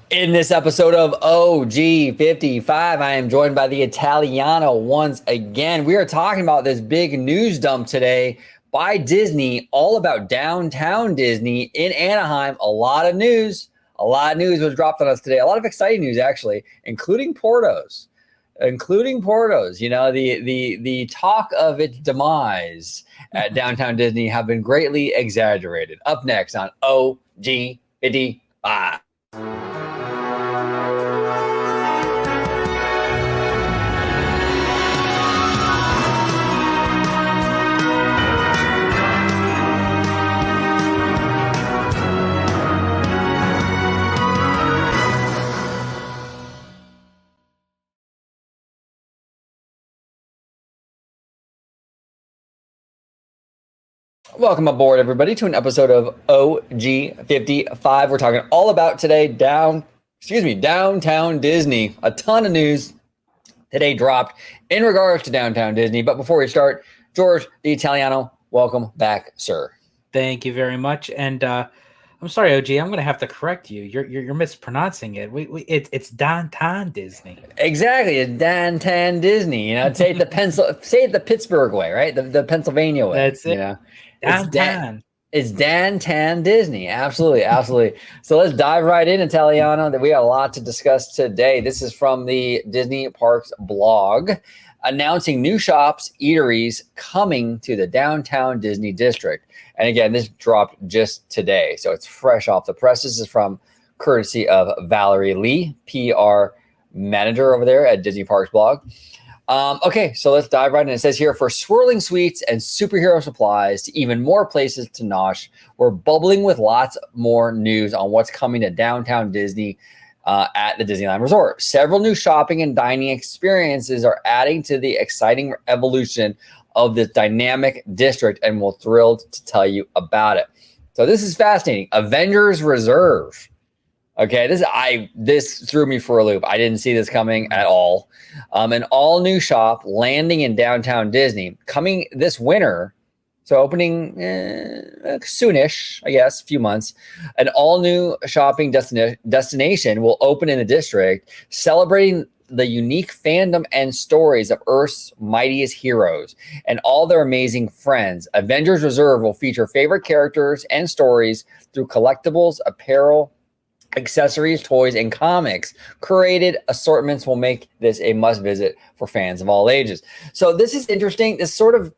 In this episode of OG55, I am joined by the Italiano once again. We are talking about this big news dump today by Disney, all about downtown Disney in Anaheim. A lot of news. A lot of news was dropped on us today. A lot of exciting news, actually, including Portos. You know, the talk of its demise at downtown Disney have been greatly exaggerated. Up next on OG55. Welcome aboard, everybody, to an episode of OG55. We're talking all about today downtown Disney. A ton of news today dropped in regards to downtown Disney. But before we start, George the Italiano, welcome back, sir. Thank you very much. And I'm sorry, OG. I'm going to have to correct you. You're mispronouncing it. It's downtown Disney. Exactly, it's downtown Disney. You know, say it the Pittsburgh way, right? The Pennsylvania way. That's it. You know, Downtown. It's downtown Disney. Absolutely, absolutely. So let's dive right in, Italiano. That we got a lot to discuss today. This is from the Disney Parks blog, announcing new shops, eateries coming to the downtown Disney district. And again, this dropped just today, so it's fresh off the press. This is from courtesy of Valerie Lee, PR manager over there at Disney Parks blog. Okay, so let's dive right in. It says here, for swirling sweets and superhero supplies to even more places to nosh, we're bubbling with lots more news on what's coming to downtown Disney at the Disneyland Resort. Several new shopping and dining experiences are adding to the exciting evolution of this dynamic district, and we're thrilled to tell you about it. So this is fascinating. Avengers Reserve. Okay, this threw me for a loop. I didn't see this coming at all. An all new shop landing in downtown Disney, coming this winter. So opening soonish, I guess, a few months. An all new shopping destination will open in the district, celebrating the unique fandom and stories of Earth's mightiest heroes and all their amazing friends. Avengers Reserve will feature favorite characters and stories through collectibles, apparel, accessories, toys, and comics. Curated assortments will make this a must visit for fans of all ages. So this is interesting. This sort of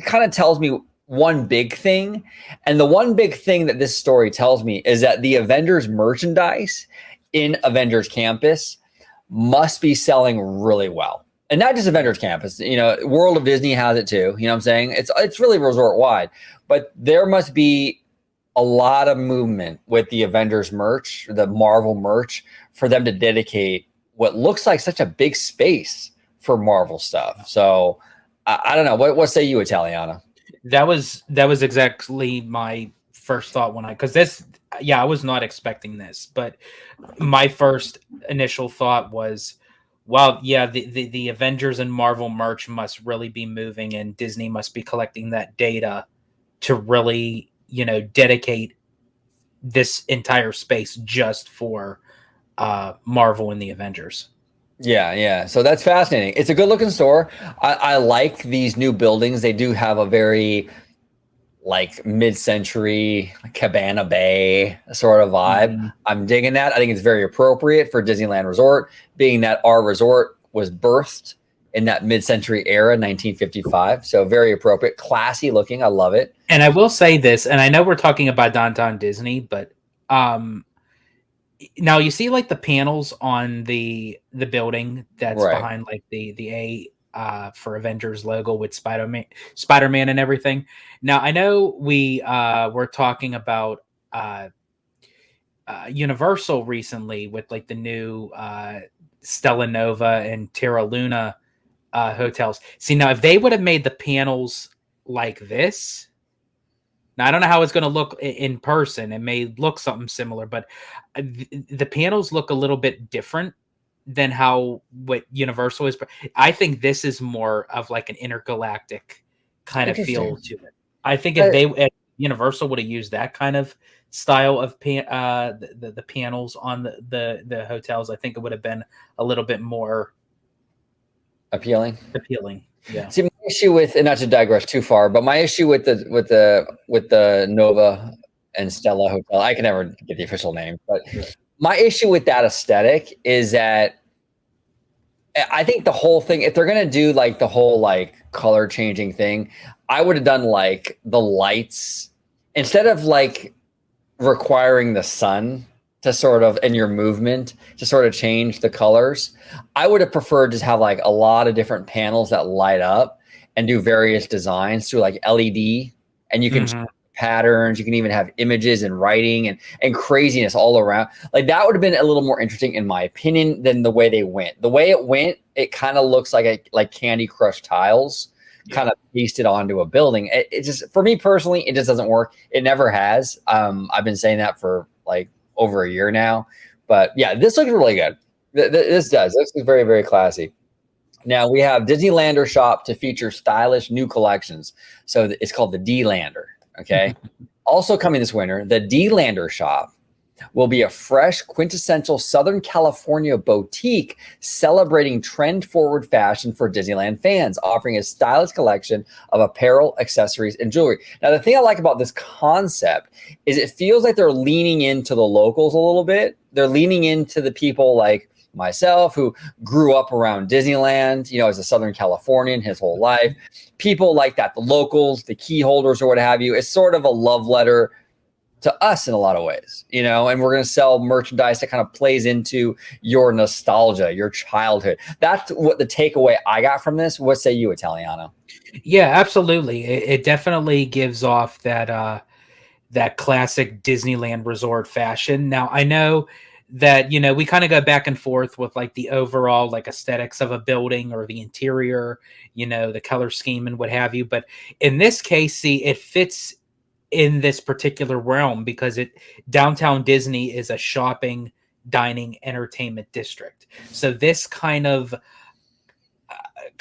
kind of tells me one big thing. And the one big thing that this story tells me is that the Avengers merchandise in Avengers Campus must be selling really well. And not just Avengers Campus, you know, World of Disney has it too. You know what I'm saying? It's really resort wide, but there must be a lot of movement with the Avengers merch, the Marvel merch, for them to dedicate what looks like such a big space for Marvel stuff. So I don't know. What say you, Italiana? That was exactly my first thought I was not expecting this, but my first initial thought was, well, yeah, the Avengers and Marvel merch must really be moving, and Disney must be collecting that data to really, dedicate this entire space just for Marvel and the Avengers. Yeah. So that's fascinating. It's a good looking store. I like these new buildings. They do have a very like mid-century Cabana Bay sort of vibe. Mm-hmm. I'm digging that. I think it's very appropriate for Disneyland Resort, being that our resort was birthed in that mid-century era, 1955. So very appropriate, classy looking. I love it. And I will say this, and I know we're talking about downtown Disney, but now you see like the panels on the building that's right behind like the A for Avengers logo with Spider-Man and everything. Now I know we were talking about Universal recently with like the new Stella Nova and Terra Luna hotels. See, now if they would have made the panels like this, now I don't know how it's going to look in person. It may look something similar, but the panels look a little bit different than what Universal is. But I think this is more of like an intergalactic kind of feel to it. I think if Universal would have used that kind of style of the panels on the hotels, I think it would have been a little bit more Appealing. Yeah. See, my issue with, and not to digress too far, but my issue with the Nova and Stella Hotel, I can never get the official name, but my issue with that aesthetic is that I think the whole thing, if they're gonna do like the whole like color changing thing, I would have done like the lights instead of like requiring the sun to sort of and your movement to sort of change the colors. I would have preferred to have like a lot of different panels that light up and do various designs through like LED, and you can patterns, you can even have images and writing and craziness all around. Like that would have been a little more interesting in my opinion than the way they went. The way it went, it kind of looks like Candy Crush tiles kind of pasted onto a building. It just, for me personally, it just doesn't work. It never has. I've been saying that for like over a year now, but yeah, this looks really good. This looks very, very classy. Now we have Disneylander shop to feature stylish new collections. So it's called the D-Lander. Okay. Also coming this winter, the D-Lander shop will be a fresh, quintessential Southern California boutique celebrating trend-forward fashion for Disneyland fans, offering a stylish collection of apparel, accessories, and jewelry. Now, the thing I like about this concept is it feels like they're leaning into the locals a little bit. They're leaning into the people like myself who grew up around Disneyland, as a Southern Californian his whole life. People like that, the locals, the key holders or what have you. It's sort of a love letter to us in a lot of ways, and we're going to sell merchandise that kind of plays into your nostalgia, your childhood. That's what the takeaway I got from this. What say you, Italiano? Yeah, absolutely. It definitely gives off that classic Disneyland resort fashion. Now, I know that, we kind of go back and forth with like the overall like aesthetics of a building or the interior, the color scheme and what have you. But in this case, see, it fits in this particular realm because downtown Disney is a shopping, dining, entertainment district. So this kind of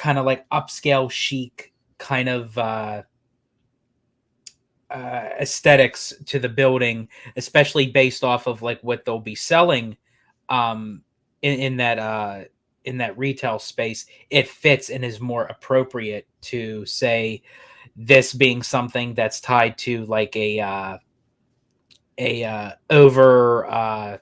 like upscale chic kind of aesthetics to the building, especially based off of like what they'll be selling in that retail space, it fits and is more appropriate to say this being something that's tied to like a over I'm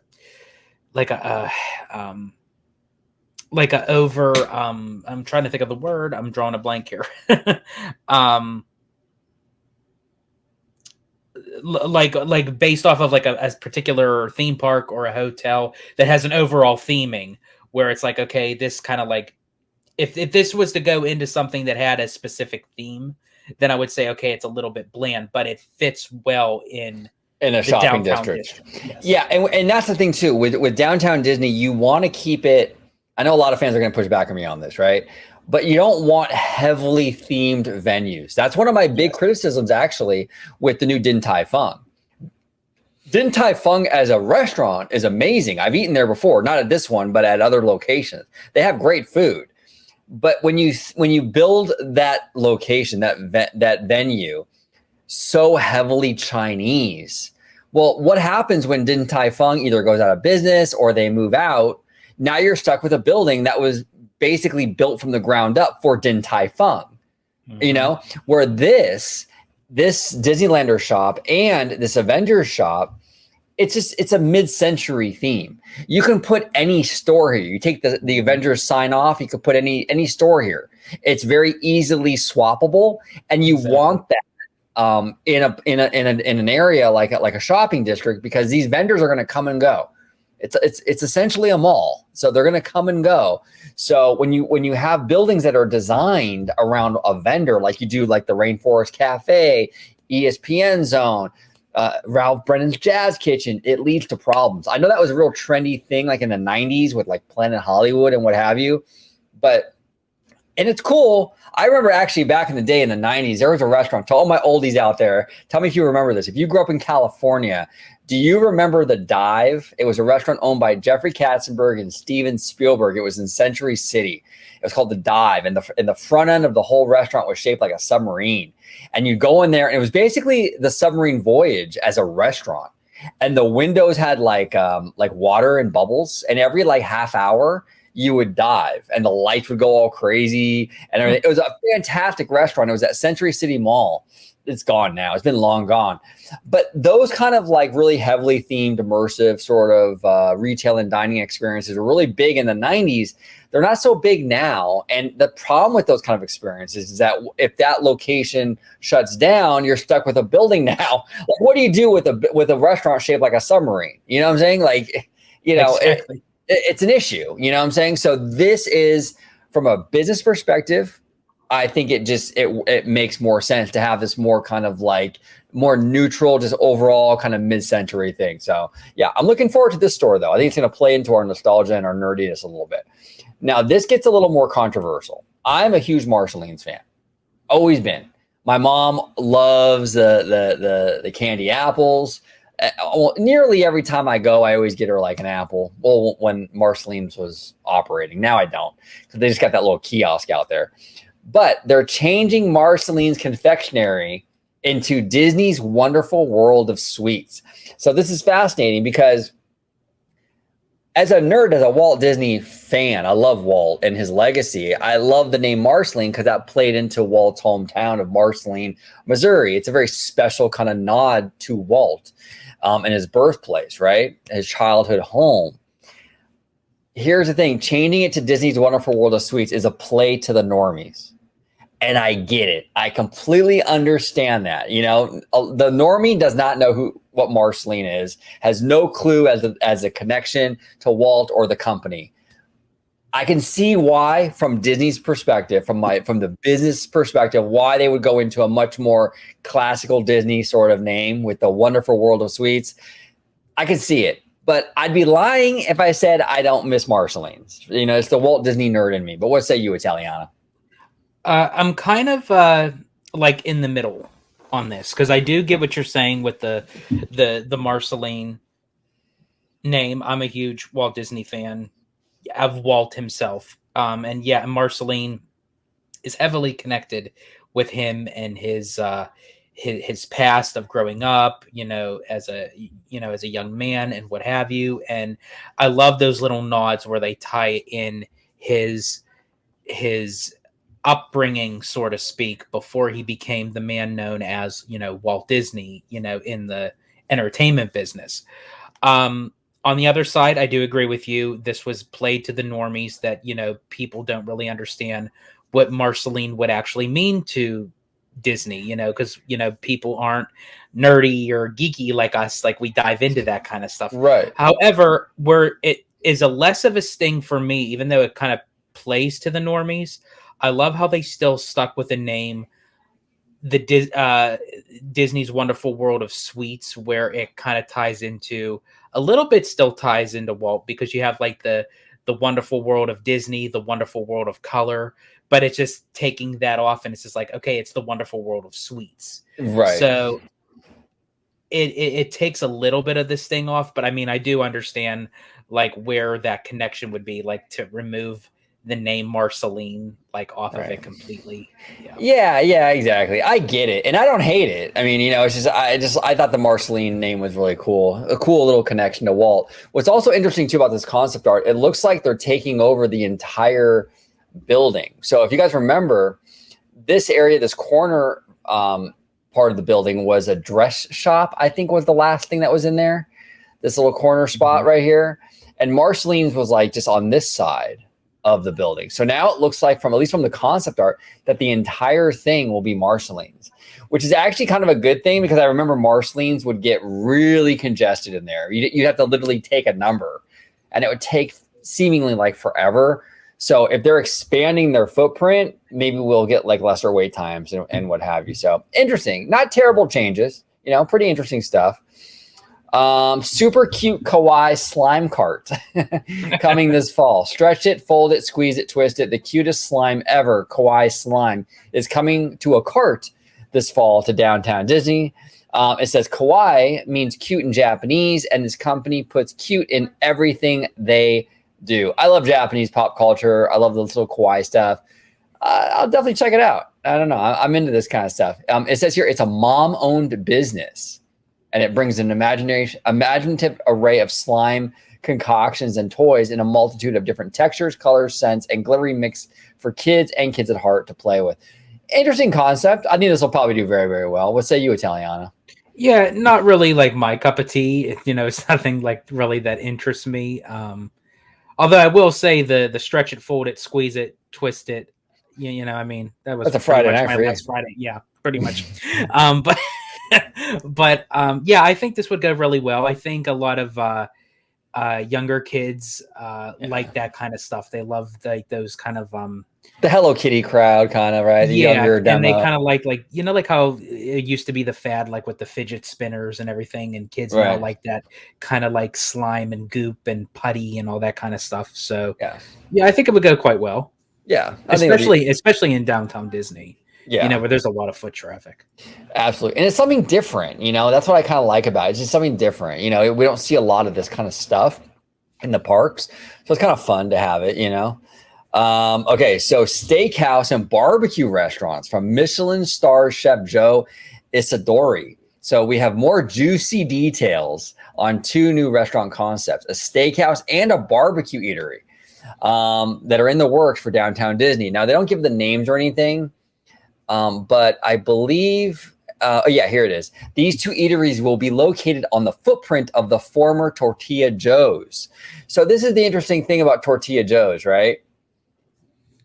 trying to think of the word. I'm drawing a blank here. Like based off of like a particular theme park or a hotel that has an overall theming where it's like, okay, this kind of like if this was to go into something that had a specific theme, then I would say, okay, it's a little bit bland, but it fits well in a shopping district. Yes. Yeah, and that's the thing too with downtown Disney. You want to keep it. I know a lot of fans are going to push back on me on this, right? But you don't want heavily themed venues. That's one of my big criticisms, actually, with the new Din Tai Fung. Din Tai Fung as a restaurant is amazing. I've eaten there before, not at this one, but at other locations. They have great food. But when you build that location, that venue, so heavily Chinese, well, what happens when Din Tai Fung either goes out of business or they move out? Now you're stuck with a building that was basically built from the ground up for Din Tai Fung, where this Disneylander shop and this Avengers shop, it's a mid-century theme. You can put any store here. You take the Avengers sign off, you could put any store here. It's very easily swappable, and you want that in an area like a shopping district, because these vendors are going to come and go. It's essentially a mall, so they're going to come and go. So when you have buildings that are designed around a vendor, like you do like the Rainforest Cafe, ESPN Zone, Ralph Brennan's Jazz Kitchen, it leads to problems. I know that was a real trendy thing like in the 90s with like Planet Hollywood and what have you, and it's cool. I remember actually back in the day in the 90s, there was a restaurant. To all my oldies out there, tell me if you remember this. If you grew up in California, do you remember the Dive? It was a restaurant owned by Jeffrey Katzenberg and Steven Spielberg. It was in Century City. It was called the Dive, and the front end of the whole restaurant was shaped like a submarine. And you go in there, and it was basically the submarine voyage as a restaurant. and the windows had like water and bubbles, and every like half hour you would dive and the lights would go all crazy and everything. It was a fantastic restaurant. It was at Century City Mall. It's gone now. It's been long gone. But those kind of like really heavily themed, immersive sort of retail and dining experiences were really big in the 90s. They're not so big now. And the problem with those kind of experiences is that if that location shuts down, you're stuck with a building now. Like, what do you do with a restaurant shaped like a submarine? You know what I'm saying? Like, Exactly. it's an issue. You know what I'm saying? So this is, from a business perspective, I think it makes more sense to have this more kind of like more neutral, just overall kind of mid-century thing. So yeah, I'm looking forward to this store though. I think it's going to play into our nostalgia and our nerdiness a little bit. Now this gets a little more controversial. I'm a huge Marceline's fan, always been. My mom loves the candy apples. Well, nearly every time I go, I always get her like an apple. Well, when Marceline's was operating, now I don't, because they just got that little kiosk out there. But they're changing Marceline's confectionery into Disney's Wonderful World of Sweets. So this is fascinating because as a nerd, as a Walt Disney fan, I love Walt and his legacy. I love the name Marceline because that played into Walt's hometown of Marceline, Missouri. It's a very special kind of nod to Walt and his birthplace, right? His childhood home. Here's the thing, changing it to Disney's Wonderful World of Sweets is a play to the normies. And I get it. I completely understand that. The normie does not know what Marceline is, has no clue as a connection to Walt or the company. I can see why, from Disney's perspective, from the business perspective, why they would go into a much more classical Disney sort of name with the Wonderful World of Sweets. I can see it. But I'd be lying if I said I don't miss Marceline's. It's the Walt Disney nerd in me. But what say you, Italiana? I'm kind of like in the middle on this because I do get what you're saying with the Marceline name. I'm a huge Walt Disney fan of Walt himself, and yeah, Marceline is heavily connected with him and his past of growing up, as a young man and what have you. And I love those little nods where they tie in his upbringing, so to speak, before he became the man known as, Walt Disney, in the entertainment business. On the other side, I do agree with you. This was played to the normies that, people don't really understand what Marceline would actually mean to Disney, because, people aren't nerdy or geeky like us, like we dive into that kind of stuff. Right. However, where it is a less of a sting for me, even though it kind of plays to the normies, I love how they still stuck with the name, Disney's Wonderful World of Sweets, where it kind of ties into a little bit, still ties into Walt, because you have like the Wonderful World of Disney, the Wonderful World of Color, but it's just taking that off, and it's just like, okay, it's the Wonderful World of Sweets. Right. So it takes a little bit of this thing off, but I mean, I do understand like where that connection would be, like to remove the name Marceline like off of it completely. Yeah, exactly. I get it, and I don't hate it. I mean, it's just I thought the Marceline name was really cool, a cool little connection to Walt. What's also interesting too about this concept art, it looks like they're taking over the entire building. So if you guys remember, this area, this corner part of the building was a dress shop. I think was the last thing that was in there. This little corner spot right here, and Marceline's was like just on this side of the building. So now it looks like, from at least from the concept art, that the entire thing will be Marceline's, which is actually kind of a good thing, because I remember Marceline's would get really congested in there. You'd have to literally take a number, and it would take seemingly like forever. So if they're expanding their footprint, maybe we'll get like lesser wait times and what have you. So interesting, not terrible changes, pretty interesting stuff. Super cute kawaii slime cart coming this fall. Stretch it, fold it, squeeze it, twist it. The cutest slime ever, kawaii slime, is coming to a cart this fall to downtown Disney. It says kawaii means cute in Japanese, and this company puts cute in everything they do. I love Japanese pop culture. I love the little kawaii stuff. I'll definitely check it out. I don't know. I'm into this kind of stuff. It says here it's a mom-owned business. and it brings an imaginative array of slime concoctions and toys in a multitude of different textures, colors, scents, and glittery mix for kids and kids at heart to play with. Interesting concept. I think this will probably do very, very well. What say you, Italiana? Yeah, not really like my cup of tea. It's nothing like really that interests me. Although I will say the stretch it, fold it, squeeze it, twist it. I mean, that was That's a pretty Friday much night my for you. last Friday. Yeah, pretty much. But yeah, I think this would go really well. I think a lot of younger kids Yeah. like that kind of stuff. They love like those kind of The Hello Kitty crowd, kind of, right? The yeah, younger and they demo. kind of like like how it used to be the fad, like with the fidget spinners and everything, and kids now Right. like that kind of like slime and goop and putty and all that kind of stuff. So Yes. yeah, I think it would go quite well, Yeah. I think it'll be, especially in downtown Disney, yeah, where there's a lot of foot traffic. absolutely. And it's something different, that's what I kind of like about it. It's just something different. We don't see a lot of this kind of stuff in the parks. So it's kind of fun to have it. Okay, so steakhouse and barbecue restaurants from Michelin star chef Joe Isidori. So we have more juicy details on two new restaurant concepts, a steakhouse and a barbecue eatery that are in the works for downtown Disney. Now, they don't give the names or anything, but I believe, oh yeah, here it is. These two eateries will be located on the footprint of the former Tortilla Joe's. So this is the interesting thing about Tortilla Joe's, right?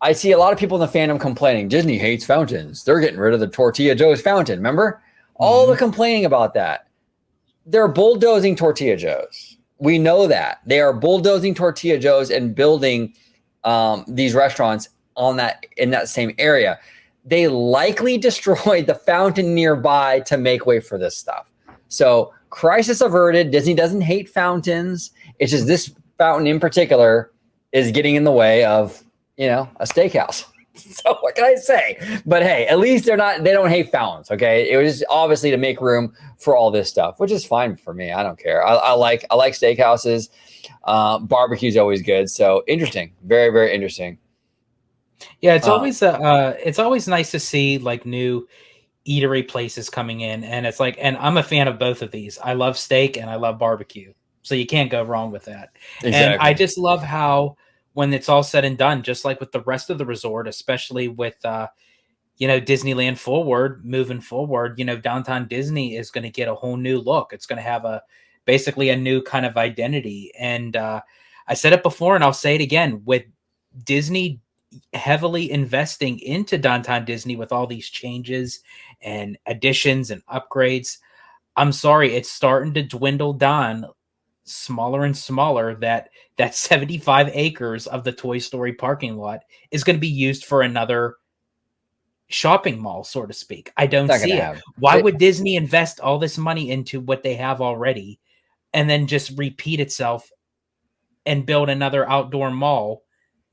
I see a lot of people in the fandom complaining, Disney hates fountains. They're getting rid of the Tortilla Joe's fountain. Remember? All the complaining about that. They're bulldozing Tortilla Joe's. We know that. They are bulldozing Tortilla Joe's and building these restaurants in that same area. They likely destroyed the fountain nearby to make way for this stuff. So crisis averted. Disney doesn't hate fountains. It's just this fountain in particular is getting in the way of a steakhouse. So what can I say? But hey, at least they don't hate fountains. Okay. It was just obviously to make room for all this stuff, which is fine for me. I don't care. I like steakhouses. Barbecue's always good. So interesting. Very, very interesting. Yeah, it's always nice to see like new eatery places coming in, and it's like, and I'm a fan of both of these. I love steak and I love barbecue, so you can't go wrong with that. And I Exactly. just love how when it's all said and done, just like with the rest of the resort, especially with Disneyland moving forward, downtown Disney is going to get a whole new look. It's going to have basically a new kind of identity. And I said it before and I'll say it again, with Disney heavily investing into downtown Disney with all these changes and additions and upgrades, I'm sorry, it's starting to dwindle down smaller and smaller. That 75 acres of the Toy Story parking lot is going to be used for another shopping mall, so to speak. I It's don't not going to see it. happen. Why would Disney invest all this money into what they have already and then just repeat itself and build another outdoor mall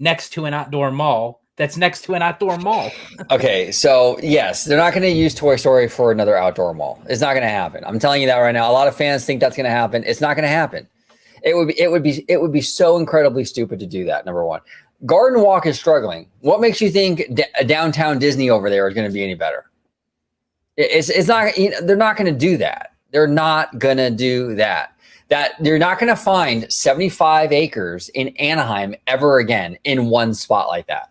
next to an outdoor mall that's next to an outdoor mall? Okay, so yes, they're not going to use Toy Story for another outdoor mall. It's not going to happen. I'm telling you that right now. A lot of fans think that's going to happen. It's not going to happen. It would be so incredibly stupid to do that. Number one, Garden Walk is struggling. What makes you think downtown Disney over there is going to be any better? It's not. They're not going to do that. They're not going to do that. That you're not going to find 75 acres in Anaheim ever again in one spot like that.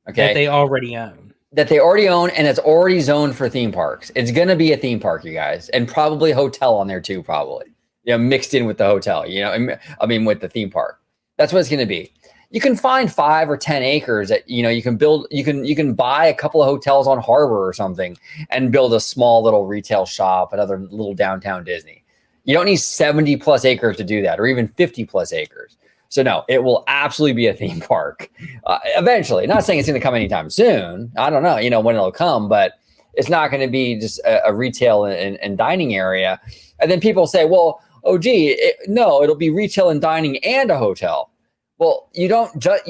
Okay, That they already own. That they already own, and it's already zoned for theme parks. It's going to be a theme park, you guys, and probably a hotel on there too, probably. Mixed in with the hotel. I mean, with the theme park. That's what it's going to be. You can find 5 or 10 acres that you can build. You can buy a couple of hotels on Harbor or something, and build a small little retail shop, another little downtown Disney. You don't need 70 plus acres to do that, or even 50 plus acres. So no, it will absolutely be a theme park eventually. Not saying it's going to come anytime soon. I don't know, when it'll come, but it's not going to be just a retail and dining area. And then people say, well, oh, gee, no, it'll be retail and dining and a hotel. Well, you don't just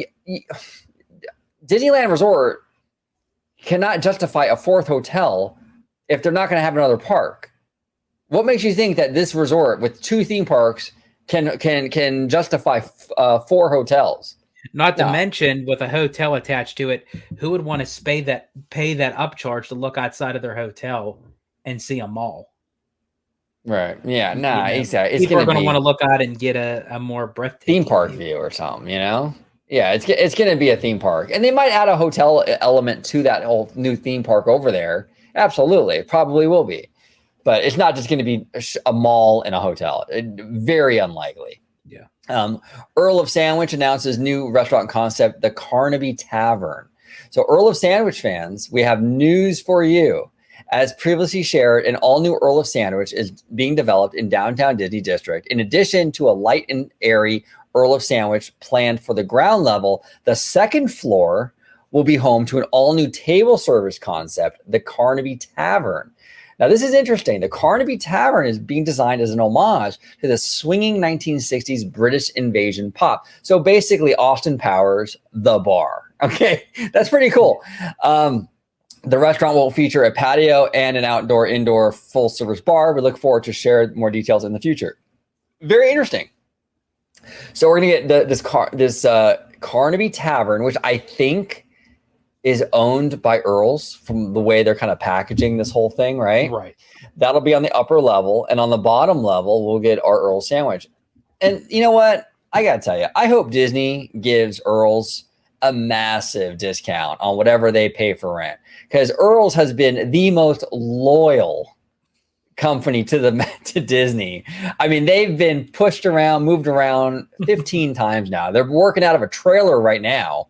Disneyland Resort cannot justify a 4th hotel if they're not going to have another park. What makes you think that this resort with 2 theme parks can justify 4 hotels? Not to No. mention, with a hotel attached to it, who would want to pay that upcharge to look outside of their hotel and see a mall? Right. Yeah. You Nah. know, Exactly. It's people are gonna going to want be to look out and get a more theme breathtaking park view. view or something. Yeah. It's gonna be a theme park, and they might add a hotel element to that whole new theme park over there. Absolutely, it probably will be, but it's not just going to be a mall and a hotel. Very unlikely. Yeah. Earl of Sandwich announces new restaurant concept, the Carnaby Tavern. So, Earl of Sandwich fans, we have news for you. As previously shared, an all-new Earl of Sandwich is being developed in downtown Disney District. In addition to a light and airy Earl of Sandwich planned for the ground level, the second floor will be home to an all-new table service concept, the Carnaby Tavern. Now, this is interesting. The Carnaby Tavern is being designed as an homage to the swinging 1960s British invasion pop. So basically, Austin Powers, the bar. Okay, that's pretty cool. The restaurant will feature a patio and an indoor full service bar. We look forward to share more details in the future. Very interesting. So we're gonna get this Carnaby Tavern, which I think is owned by Earls from the way they're kind of packaging this whole thing, right? Right. That'll be on the upper level, and on the bottom level, we'll get our Earl sandwich. And you know what? I gotta tell you, I hope Disney gives Earls a massive discount on whatever they pay for rent, because Earls has been the most loyal company to Disney. I mean, they've been pushed around, moved around 15 times now. They're working out of a trailer right now.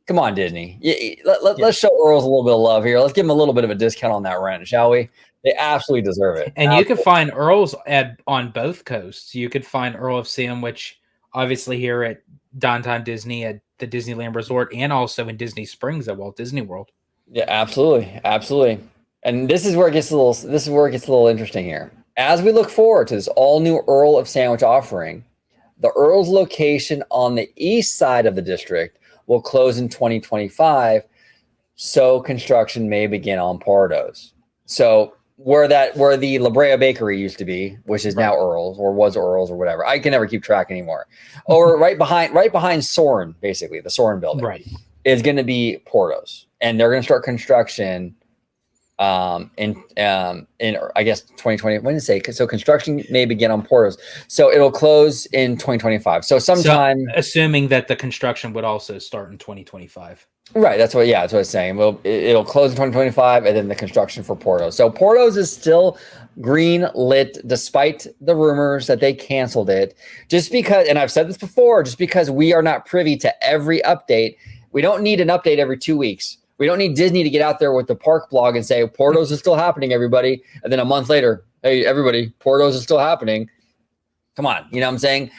Come on, Disney. Let's show Earls a little bit of love here. Let's give them a little bit of a discount on that rent, shall we? They absolutely deserve it. And you could find Earls on both coasts. You could find Earl of Sandwich, obviously here at Downtown Disney at the Disneyland Resort, and also in Disney Springs at Walt Disney World. Yeah, absolutely. And this is where it gets a little interesting here. As we look forward to this all new Earl of Sandwich offering, the Earl's location on the east side of the district will close in 2025, so construction may begin on Pardos. So where the La Brea Bakery used to be, which is now Earl's or was Earl's or whatever, I can never keep track anymore. Or right behind Soren, basically the Soren building, is going to be Pardos, and they're going to start construction in I guess 2020. When did it say? So construction may begin on Pardos. So it'll close in 2025. So sometime, assuming that the construction would also start in 2025. Right. That's what it's saying. Well, it'll close in 2025, and then the construction for Pardos. So Pardos is still green lit, despite the rumors that they canceled it. Just because, and I've said this before, just because we are not privy to every update, we don't need an update every 2 weeks. We don't need Disney to get out there with the park blog and say, Pardos is still happening, everybody. And then a month later, hey, everybody, Pardos is still happening. Come on. You know what I'm saying?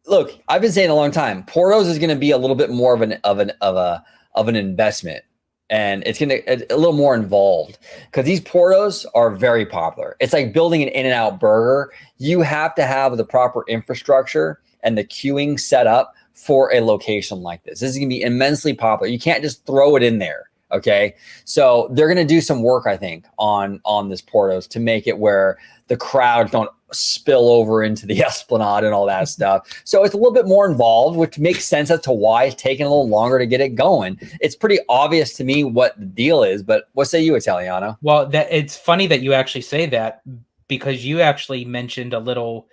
Look, I've been saying a long time, Pardos is going to be a little bit more of an investment, and it's going to a little more involved, because these Pardos are very popular. It's like building an In-N-Out burger. You have to have the proper infrastructure and the queuing set up for a location like this. This is going to be immensely popular. You can't just throw it in there. Okay. So they're going to do some work, I think, on this Pardos to make it where the crowds don't spill over into the Esplanade and all that stuff. So it's a little bit more involved, which makes sense as to why it's taking a little longer to get it going. It's pretty obvious to me what the deal is, but what say you, Italiano? Well, it's funny that you actually say that, because you actually mentioned a little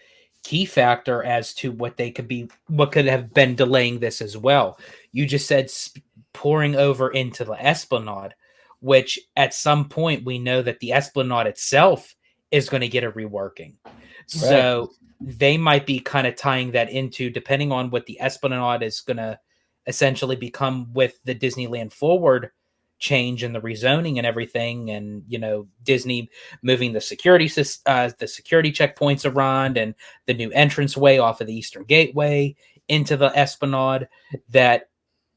key factor as to what could have been delaying this as well. You just said pouring over into the Esplanade, which at some point we know that the Esplanade itself is going to get a reworking. So they might be kind of tying that into, depending on what the Esplanade is going to essentially become with the Disneyland Forward change and the rezoning and everything, and Disney moving the security checkpoints around and the new entranceway off of the Eastern Gateway into the Esplanade, that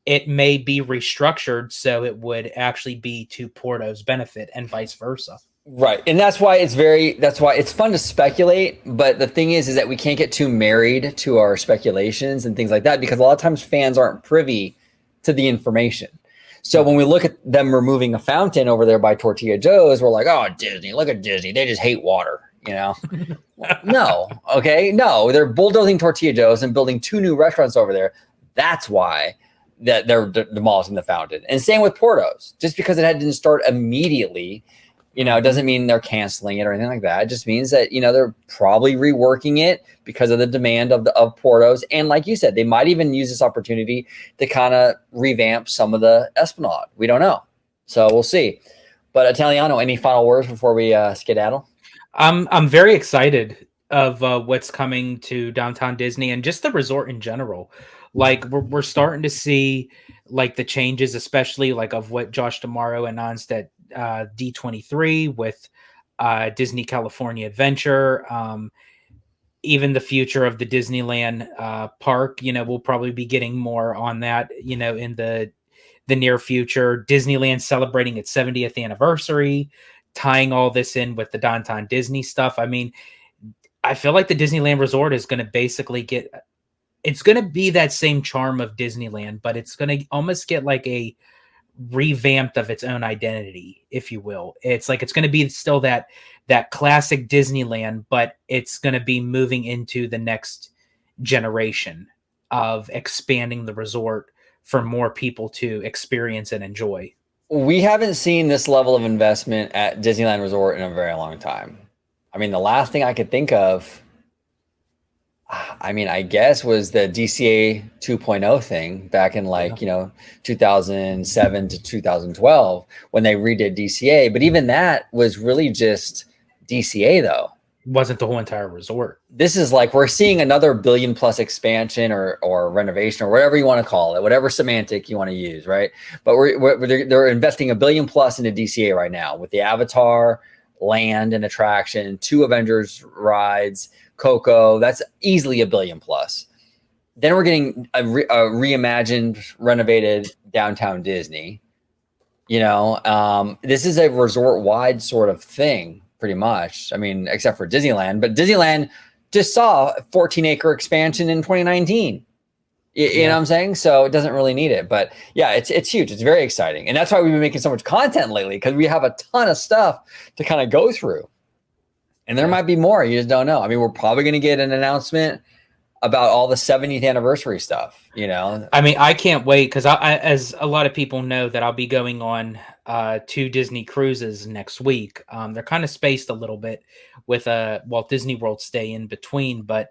it may be restructured so it would actually be to Pardos' benefit and vice versa. Right. And that's why it's fun to speculate. But the thing is that we can't get too married to our speculations and things like that, because a lot of times fans aren't privy to the information. So when we look at them removing a fountain over there by Tortilla Joe's, we're like, oh, Disney, look at Disney. They just hate water, No. Okay. No, they're bulldozing Tortilla Joe's and building 2 new restaurants over there. That's why that they're demolishing the fountain. And same with Pardos. Just because it didn't start immediately, You know, it doesn't mean they're canceling it or anything like that. It just means that, you know, they're probably reworking it because of the demand of Portos. And like you said, they might even use this opportunity to kind of revamp some of the Esplanade. We don't know. So we'll see. But Italiano, any final words before we skedaddle? I'm very excited of what's coming to downtown Disney and just the resort in general. Like we're starting to see like the changes, especially like of what Josh D'Amaro announced at D23 with Disney California Adventure. Even the future of the Disneyland park, you know, we'll probably be getting more on that, you know, in the near future. Disneyland celebrating its 70th anniversary, tying all this in with the downtown Disney stuff. I mean, I feel like the Disneyland Resort is going to basically get, it's going to be that same charm of Disneyland, but it's going to almost get like a revamped of its own identity, if you will. It's like it's going to be still that classic Disneyland, but it's going to be moving into the next generation of expanding the resort for more people to experience and enjoy. We haven't seen this level of investment at Disneyland Resort in a very long time. I mean, the last thing I could think of, I mean, I guess was the DCA 2.0 thing back in like, you know, 2007 to 2012 when they redid DCA. But even that was really just DCA though. Wasn't the whole entire resort. This is like we're seeing another billion plus expansion or renovation or whatever you want to call it, whatever semantic you want to use, right? But they're investing $1 billion plus into DCA right now with the Avatar land and attraction, 2 Avengers rides, Coco. That's easily $1 billion plus. Then we're getting a reimagined, renovated downtown Disney. You know, this is a resort wide sort of thing. Pretty much. I mean, except for Disneyland, but Disneyland just saw a 14-acre expansion in 2019. You know what I'm saying? So it doesn't really need it. But yeah, it's huge. It's very exciting. And that's why we've been making so much content lately, because we have a ton of stuff to kind of go through. And there might be more. You just don't know. I mean, we're probably going to get an announcement about all the 70th anniversary stuff, you know? I mean, I can't wait because as a lot of people know that I'll be going on 2 Disney cruises next week. They're kind of spaced a little bit with a Walt Disney World stay in between, but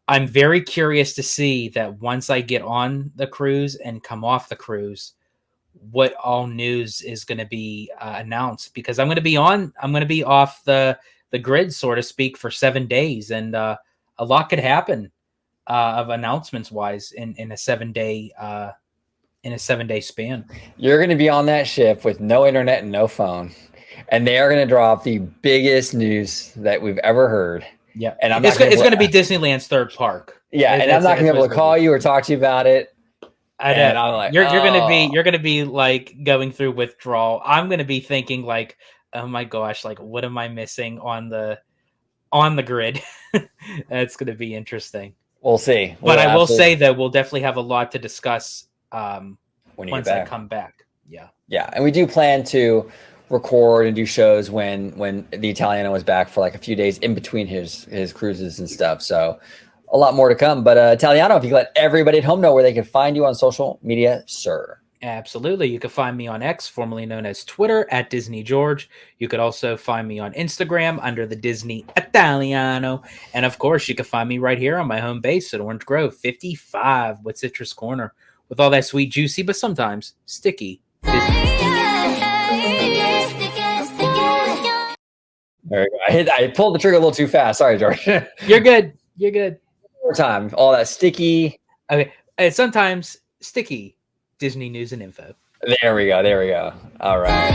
I'm very curious to see that once I get on the cruise and come off the cruise, what all news is going to be announced, because I'm going to be off the grid, so to speak, for 7 days, and a lot could happen of announcements wise in a 7-day span. You're going to be on that ship with no internet and no phone, and they are going to drop the biggest news that we've ever heard. Yeah, and it's going to be Disneyland's 3rd park. Yeah, and I'm not going to be able to call you or talk to you about it. I know. I'm like, you're going to be like going through withdrawal. I'm going to be thinking like, oh my gosh, like what am I missing on the grid? That's going to be interesting. We'll see. But I will say that we'll definitely have a lot to discuss once I come back. Yeah. Yeah. And we do plan to record and do shows when the Italiano is back for like a few days in between his cruises and stuff. So a lot more to come. But Italiano, if you let everybody at home know where they can find you on social media, sir. Absolutely. You can find me on X, formerly known as Twitter, at Disney George. You could also find me on Instagram under the Disney Italiano. And of course, you can find me right here on my home base at Orange Grove 55 with Citrus Corner, with all that sweet, juicy, but sometimes sticky Disney. There we go. I pulled the trigger a little too fast. Sorry, George. You're good. You're good. One more time. All that sticky. Okay. And sometimes sticky Disney news and info. There we go. There we go. All right.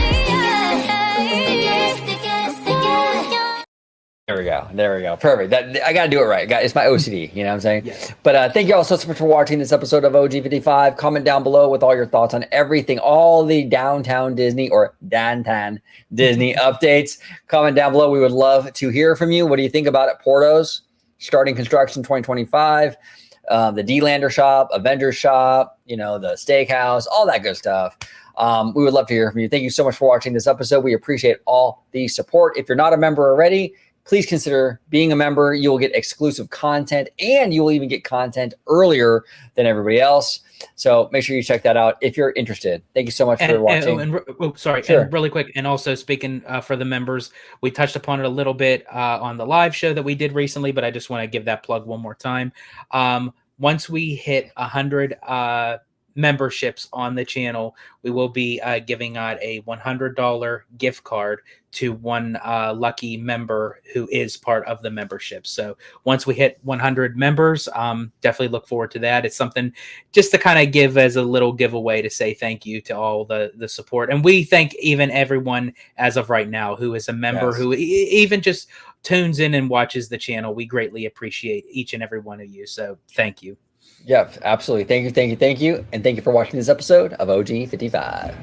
There we go. There we go. Perfect. I got to do it right. It's my OCD. You know what I'm saying? Yes. But thank you all so much for watching this episode of OG55. Comment down below with all your thoughts on everything, all the downtown Disney or downtown Disney updates. Comment down below. We would love to hear from you. What do you think about it? Portos starting construction 2025. The D-Lander shop, Avengers shop, you know, the steakhouse, all that good stuff. We would love to hear from you. Thank you so much for watching this episode. We appreciate all the support. If you're not a member already, please consider being a member. You will get exclusive content, and you will even get content earlier than everybody else. So make sure you check that out if you're interested. Thank you so much for watching. Sorry, Sure. and really quick, and also speaking for the members, we touched upon it a little bit on the live show that we did recently, but I just want to give that plug one more time. Once we hit 100 memberships on the channel, we will be giving out a $100 gift card to one lucky member who is part of the membership. So once we hit 100 members, definitely look forward to that. It's something just to kind of give as a little giveaway to say thank you to all the support. And we thank even everyone as of right now who is a member, Yes. who even just tunes in and watches the channel. We greatly appreciate each and every one of you. So thank you. Yep, absolutely. Thank you. And thank you for watching this episode of OG 55.